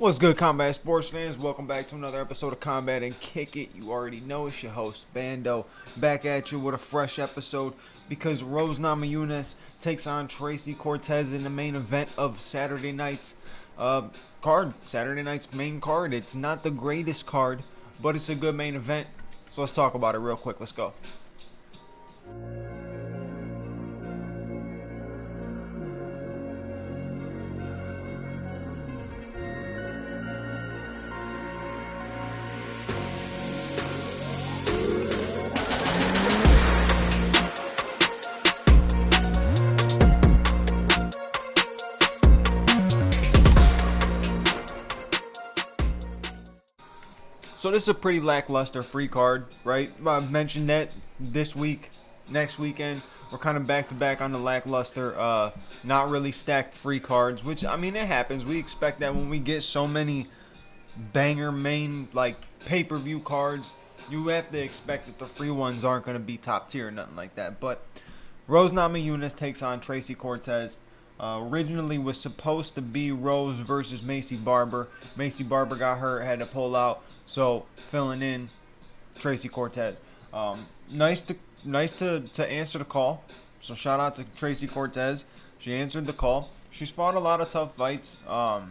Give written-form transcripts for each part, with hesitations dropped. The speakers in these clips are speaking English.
What's good, Combat Sports fans? Welcome back to another episode of Combat and Kick It. You already know it's your host, Bando, back at you with a fresh episode because Rose Namajunas takes on Tracy Cortez in the main event of Saturday night's Saturday night's main card. It's not the greatest card, but it's a good main event. So let's talk about it real quick. Let's go. So this is a pretty lackluster free card, right? I mentioned that this week, next weekend, we're kind of back-to-back on the lackluster, not really stacked free cards, which, I mean, it happens. We expect that when we get so many banger main, like, pay-per-view cards, you have to expect that the free ones aren't going to be top tier or nothing like that. But Rose Namajunas takes on Tracy Cortez. Originally was supposed to be Rose versus Macy Barber. Macy Barber got hurt, had to pull out, so filling in Tracy Cortez. Nice to answer the call. So shout out to Tracy Cortez. She answered the call. She's fought a lot of tough fights. I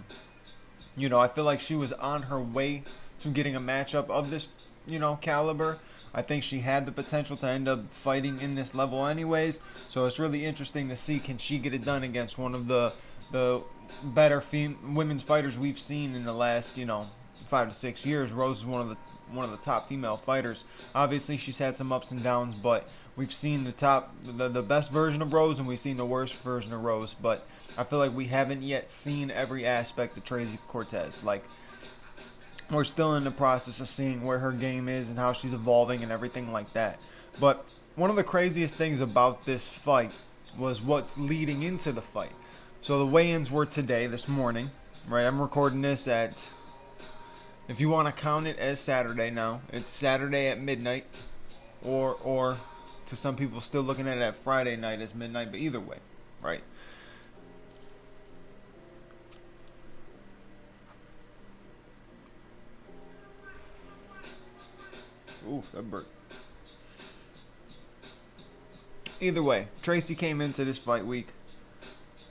feel like she was on her way to getting a matchup of this, caliber. I think she had the potential to end up fighting in this level anyways. So it's really interesting to see, can she get it done against one of the better women's fighters we've seen in the last, 5 to 6 years. Rose is one of the top female fighters. Obviously, she's had some ups and downs, but we've seen the best version of Rose and we've seen the worst version of Rose. But I feel like we haven't yet seen every aspect of Tracy Cortez. Like, we're still in the process of seeing where her game is and how she's evolving and everything like that. But one of the craziest things about this fight was what's leading into the fight. So the weigh-ins were today, this morning, right? I'm recording this at, if you want to count it as Saturday now, it's Saturday at midnight, or to some people still looking at it at Friday night as midnight, but either way, right? Ooh, that burnt. Either way, Tracy came into this fight week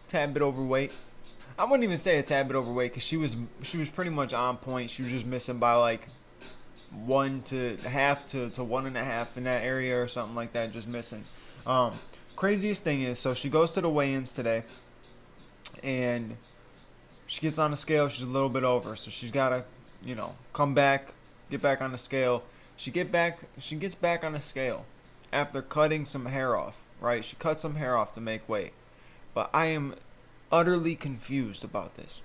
tad bit overweight. I wouldn't even say a tad bit overweight because she was pretty much on point. She was just missing by like 1.5 to 1.5 in that area or something like that, just missing. Craziest thing is, so she goes to the weigh-ins today and she gets on the scale. She's a little bit over, so she's got to, come back, get back on the scale. She gets back on the scale after cutting some hair off, right? She cut some hair off to make weight. But I am utterly confused about this.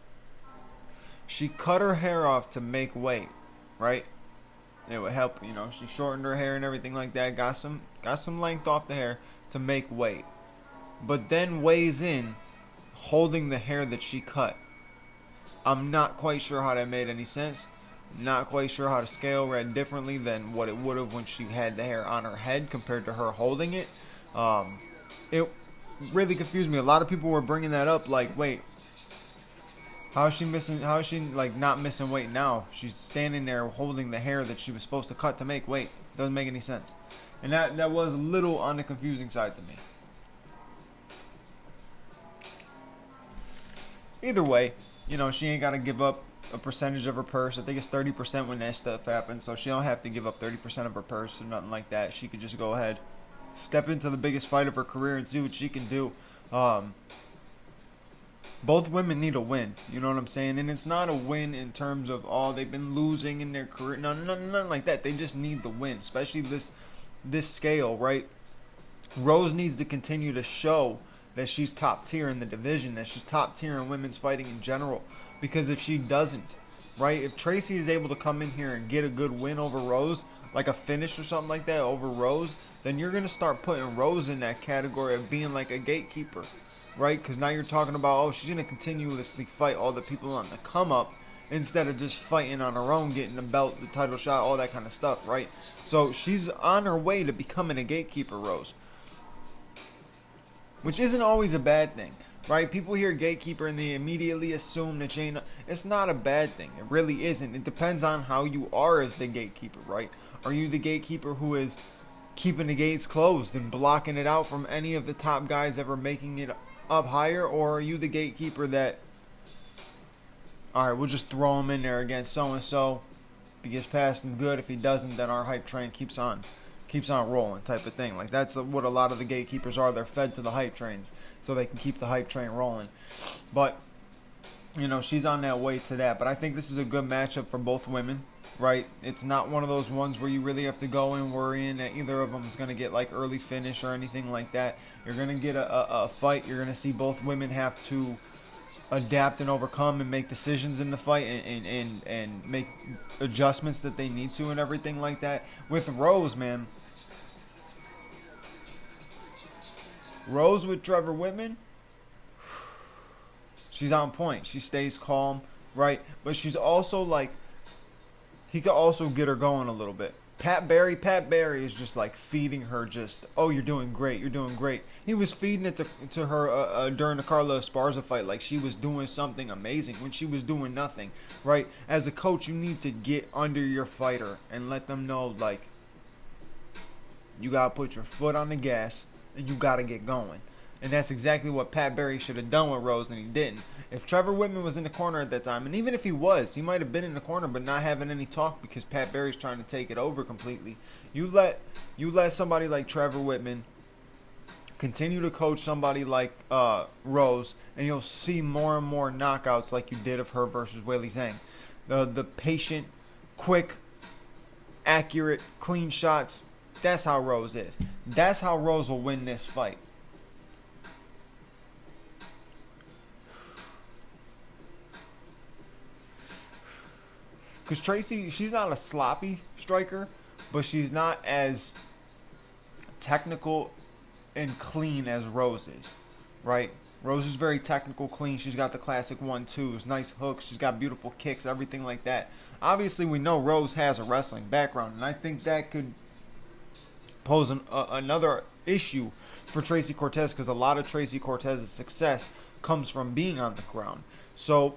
She cut her hair off to make weight, right? It would help, she shortened her hair and everything like that, got some length off the hair to make weight. But then weighs in holding the hair that she cut. I'm not quite sure how that made any sense. Not quite sure how the scale read differently than what it would have when she had the hair on her head compared to her holding it. It really confused me. A lot of people were bringing that up, like, wait, how is she like not missing weight now? She's standing there holding the hair that she was supposed to cut to make weight. Doesn't make any sense. And that was a little on the confusing side to me. Either way, she ain't got to give up a percentage of her purse. I think it's 30% when that stuff happens, so she don't have to give up 30% of her purse or nothing like that. She could just go ahead, step into the biggest fight of her career and see what she can do. Both women need a win, you know what I'm saying? And it's not a win in terms of, they've been losing in their career. No, nothing like that. They just need the win, especially this scale, right? Rose needs to continue to show that she's top tier in the division, that she's top tier in women's fighting in general. Because if she doesn't, right, if Tracy is able to come in here and get a good win over Rose, like a finish or something like that over Rose, then you're going to start putting Rose in that category of being like a gatekeeper, right? Because now you're talking about, she's going to continuously fight all the people on the come up instead of just fighting on her own, getting the belt, the title shot, all that kind of stuff, right? So she's on her way to becoming a gatekeeper, Rose. which isn't always a bad thing. right? People hear gatekeeper and they immediately assume that Jane. It's not a bad thing. It really isn't. It depends on how you are as the gatekeeper, right? Are you the gatekeeper who is keeping the gates closed and blocking it out from any of the top guys ever making it up higher, or are you the gatekeeper that, all right, we'll just throw him in there against so and so. If he gets past him, good. If he doesn't, then our hype train keeps on rolling, type of thing. Like, that's what a lot of the gatekeepers are. They're fed to the hype trains so they can keep the hype train rolling. But you know, she's on that way to that. But I think this is a good matchup for both women, right? It's not one of those ones where you really have to go in worrying that either of them is going to get like early finish or anything like that. You're going to get a fight. You're going to see both women have to adapt and overcome and make decisions in the fight and make adjustments that they need to and everything like that. With Rose, man, Rose with Trevor Whitman, she's on point. She stays calm, right? But she's also like, he could also get her going a little bit. Pat Barry is just like feeding her just, oh, you're doing great, you're doing great. He was feeding it to her during the Carla Esparza fight like she was doing something amazing when she was doing nothing, right? As a coach, you need to get under your fighter and let them know, like, you got to put your foot on the gas and you got to get going. And that's exactly what Pat Barry should have done with Rose, and he didn't. If Trevor Whitman was in the corner at that time, and even if he was, he might have been in the corner but not having any talk because Pat Barry's trying to take it over completely. You let somebody like Trevor Whitman continue to coach somebody like Rose, and you'll see more and more knockouts like you did of her versus Weili Zhang. The patient, quick, accurate, clean shots. That's how Rose is. That's how Rose will win this fight. Because Tracy, she's not a sloppy striker, but she's not as technical and clean as Rose is, right? Rose is very technical, clean. She's got the classic 1-2s, nice hooks. She's got beautiful kicks, everything like that. Obviously, we know Rose has a wrestling background, and I think that could pose another issue for Tracy Cortez because a lot of Tracy Cortez's success comes from being on the ground. So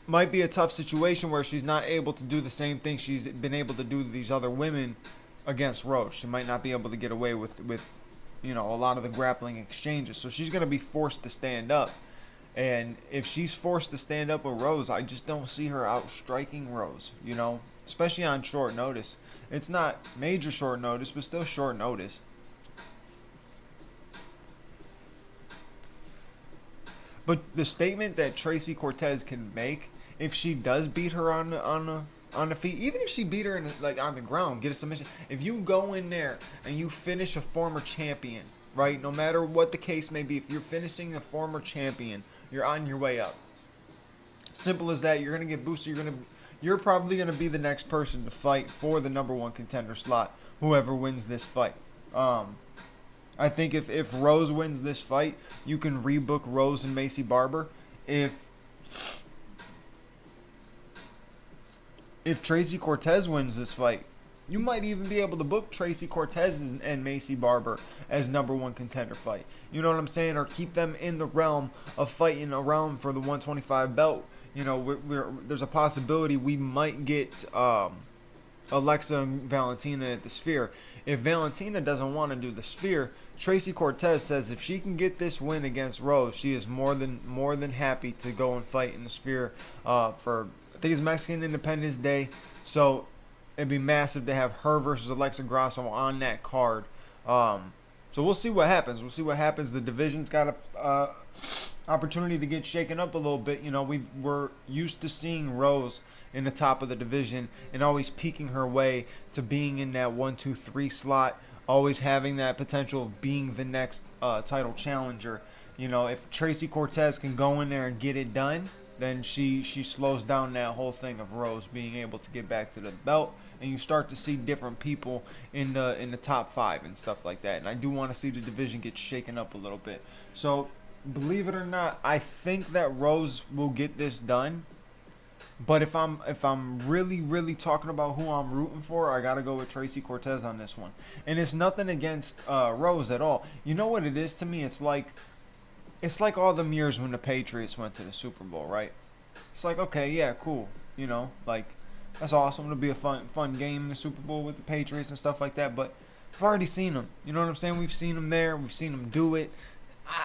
might be a tough situation where she's not able to do the same thing she's been able to do to these other women against Rose. She might not be able to get away with you know, a lot of the grappling exchanges. So she's going to be forced to stand up. And if she's forced to stand up with Rose, I just don't see her out striking Rose, you know, especially on short notice. It's not major short notice, but still short notice. But the statement that Tracy Cortez can make, if she does beat her on the feet, even if she beat her like on the ground, get a submission. If you go in there and you finish a former champion, right? No matter what the case may be, if you're finishing a former champion, you're on your way up. Simple as that. You're gonna get boosted. You're probably gonna be the next person to fight for the #1 contender slot. Whoever wins this fight. I think if Rose wins this fight, you can rebook Rose and Macy Barber. If Tracy Cortez wins this fight, you might even be able to book Tracy Cortez and Macy Barber as #1 contender fight. You know what I'm saying? Or keep them in the realm of fighting around for the 125 belt. You know, there's a possibility we might get Alexa and Valentina at the Sphere. If Valentina doesn't want to do the Sphere, Tracy Cortez says if she can get this win against Rose, she is more than happy to go and fight in the Sphere for, I think it's Mexican Independence Day. So it'd be massive to have her versus Alexa Grasso on that card. So we'll see what happens. The division's got a opportunity to get shaken up a little bit. You know, we're used to seeing Rose in the top of the division and always peeking her way to being in that 1, 2, 3 slot, always having that potential of being the next title challenger. You know, if Tracy Cortez can go in there and get it done, then she slows down that whole thing of Rose being able to get back to the belt, and you start to see different people in the top 5 and stuff like that. And I do want to see the division get shaken up a little bit. So believe it or not, I think that Rose will get this done. But if I'm really talking about who I'm rooting for, I gotta go with Tracy Cortez on this one. And it's nothing against Rose at all. You know what it is to me? It's like it's like all them years when the Patriots went to the Super Bowl, right? It's like, okay, yeah, cool. You know, like, that's awesome. It'll be a fun game in the Super Bowl with the Patriots and stuff like that. But I've already seen them. You know what I'm saying? We've seen them there. We've seen them do it.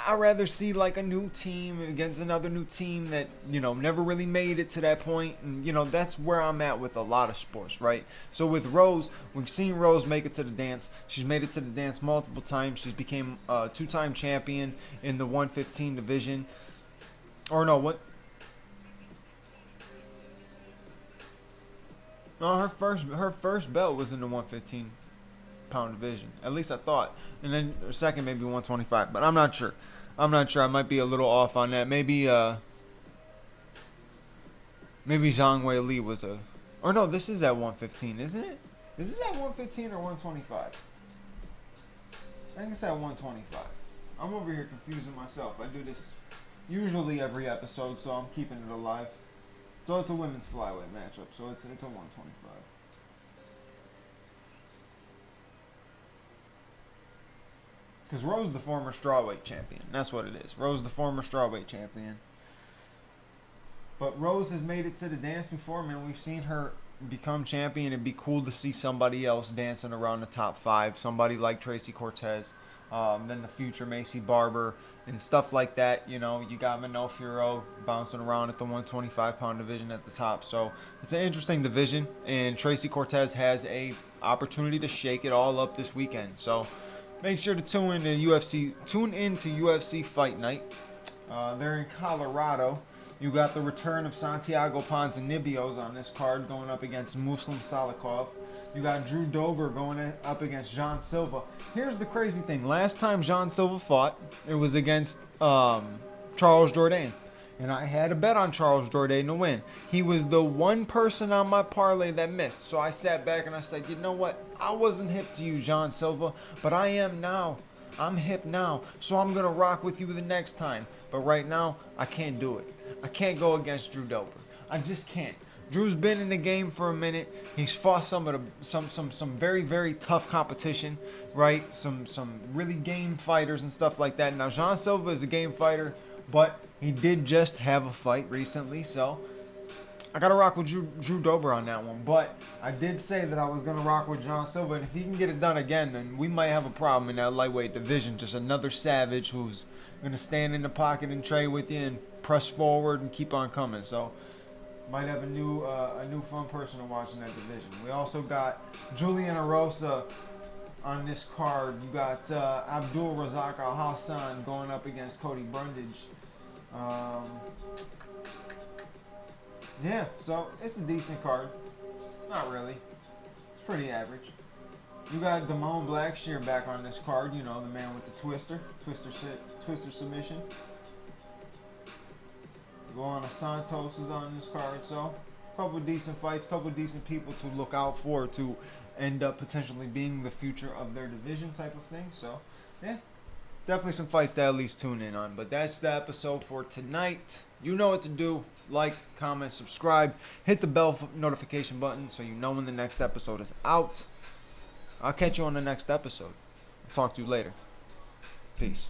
I'd rather see like a new team against another new team that, you know, never really made it to that point. And, you know, that's where I'm at with a lot of sports, right? So with Rose, we've seen Rose make it to the dance. She's made it to the dance multiple times. She's became a two-time champion in the 115 division. Or no, what? No, her first belt was in the 115-pound division. At least I thought. And then her second maybe 125, but I'm not sure. I might be a little off on that. Maybe Zhang Wei Li was a, or no, this is at 115, isn't it? Is this at 115 or 125? I think it's at 125. I'm over here confusing myself. I do this usually every episode, so I'm keeping it alive. So it's a women's flyweight matchup, so it's a 125. Because Rose the former strawweight champion. That's what it is. Rose the former strawweight champion. But Rose has made it to the dance before, man. We've seen her become champion. It'd be cool to see somebody else dancing around the top 5. Somebody like Tracy Cortez. Then the future Macy Barber and stuff like that. You know, you got Mano Fiorot bouncing around at the 125-pound division at the top. So it's an interesting division, and Tracy Cortez has a opportunity to shake it all up this weekend. So make sure to tune into UFC Fight Night. They're in Colorado. You got the return of Santiago Ponzinibbio's on this card going up against Muslim Salikov. You got Drew Dober going up against Jean Silva. Here's the crazy thing. Last time Jean Silva fought, it was against Charles Jourdain. And I had a bet on Charles Jourdain to win. He was the one person on my parlay that missed. So I sat back and I said, you know what? I wasn't hip to you, Jean Silva, but I am now. I'm hip now, so I'm going to rock with you the next time. But right now, I can't do it. I can't go against Drew Dober. I just can't. Drew's been in the game for a minute. He's fought some very, very tough competition, right? Some really game fighters and stuff like that. Now, Jean Silva is a game fighter, but he did just have a fight recently, so I got to rock with Drew Dober on that one. But I did say that I was going to rock with Jean Silva, and if he can get it done again, then we might have a problem in that lightweight division. Just another savage who's going to stand in the pocket and trade with you and press forward and keep on coming. So might have a new fun person to watch in that division. We also got Julian Erosa on this card. You got Abdul Razak Al Hassan going up against Cody Brundage. Yeah, so it's a decent card. Not really. It's pretty average. You got Damone Blackshear back on this card. You know, the man with the twister submission. Luana Santos is on this card. So, a couple of decent fights, couple of decent people to look out for to end up potentially being the future of their division type of thing. So, yeah. Definitely some fights to at least tune in on. But that's the episode for tonight. You know what to do. Like, comment, subscribe. Hit the bell notification button so you know when the next episode is out. I'll catch you on the next episode. I'll talk to you later. Peace.